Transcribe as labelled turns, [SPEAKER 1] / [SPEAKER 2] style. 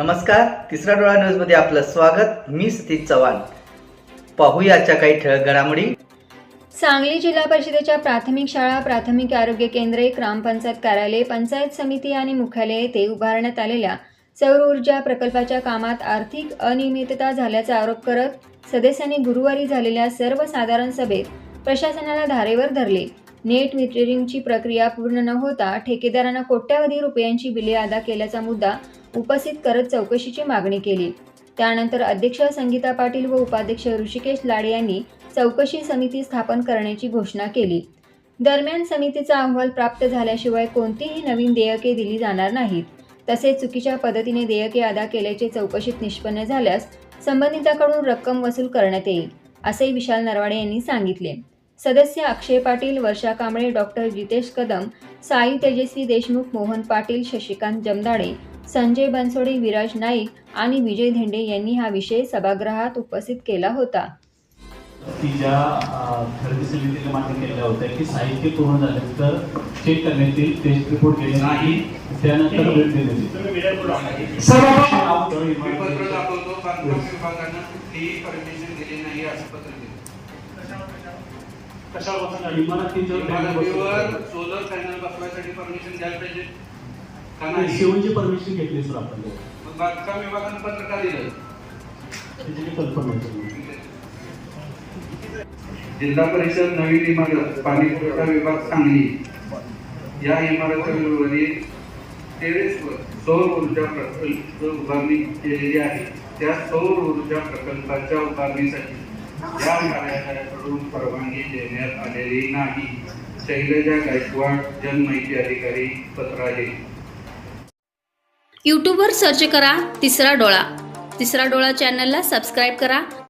[SPEAKER 1] नमस्कार, तिसरा डोळा न्यूज मध्ये आपलं स्वागत। मी सतीश चव्हाण। पाहूया आजच्या काही ठळक घडामोडी।
[SPEAKER 2] सांगली जिल्हा परिषदेच्या प्राथमिक शाळा, प्राथमिक आरोग्य केंद्रे, ग्रामपंचायत कार्यालय, पंचायत समिती आणि मुख्यालय येथे उभारण्यात आलेल्या सौर ऊर्जा प्रकल्पाच्या कामात आर्थिक अनियमितता झाल्याचा आरोप करत सदस्यांनी गुरुवारी झालेल्या सर्वसाधारण सभेत प्रशासनाला धारेवर धरले। नेट मीटरिंगची प्रक्रिया पूर्ण न होता ठेकेदारांना कोट्यावधी रुपयांची बिले अदा केल्याचा मुद्दा उपस्थित करत चौकशीची मागणी केली। त्यानंतर अध्यक्ष संगीता पाटील व उपाध्यक्ष ऋषिकेश लाडे यांनी चौकशी समिती स्थापन करण्याची घोषणा केली। दरम्यान समितीचा अहवाल प्राप्त झाल्याशिवाय कोणतीही नवीन देयके दिली जाणार नाहीत। तसेच चुकीच्या पद्धतीने देयके अदा केल्याचे चौकशीत निष्पन्न झाल्यास संबंधितांकडून रक्कम वसूल करण्यात येईल, असे विशाल नरवाडे यांनी सांगितले। सदस्य अक्षय पाटील, वर्षा कांबळे, डॉक्टर जितेश कदम, साई तेजस्वी देशमुख, मोहन पाटील, शशिकांत जमदाडे, संजय बनसोडे, विराज नाईक आणि विजय धेंडे यांनी हा विषय सभागृहात उपस्थित केला होता।
[SPEAKER 3] की ज्या खरेदी समितीने मान्य केलेल्या होत्या की साहित्य पूर्ण झाल्यानंतर चेक करण्यात येईल, टेस्ट रिपोर्ट केले नाही, त्यानंतर भेट देण्यात येईल।
[SPEAKER 4] सोलर पॅनल बसवायसाठी परमिशन द्यायला पाहिजे,
[SPEAKER 3] शिवची परमिशन घेतली सर आपण,
[SPEAKER 4] बांधकाम विभागानं पत्र का दिलं?
[SPEAKER 3] त्याची कल्पना
[SPEAKER 4] जिल्हा परिषद नवीन इमारत पाणी पुरवठा विभाग सांगली या इमारतीवरील टेरेसवर सौर ऊर्जा प्रकल्प उभारणी केलेली आहे। त्या सौर ऊर्जा प्रकल्पाच्या उभारणीसाठी या कार्यालयाकडून परवानगी देण्यात आलेली नाही। शैलजा गायकवाड, जनमाहिती अधिकारी, पत्र आहे।
[SPEAKER 5] यूट्यूबवर सर्च करा तिसरा डोळा। तिसरा डोळा चॅनलला सबस्क्राईब करा।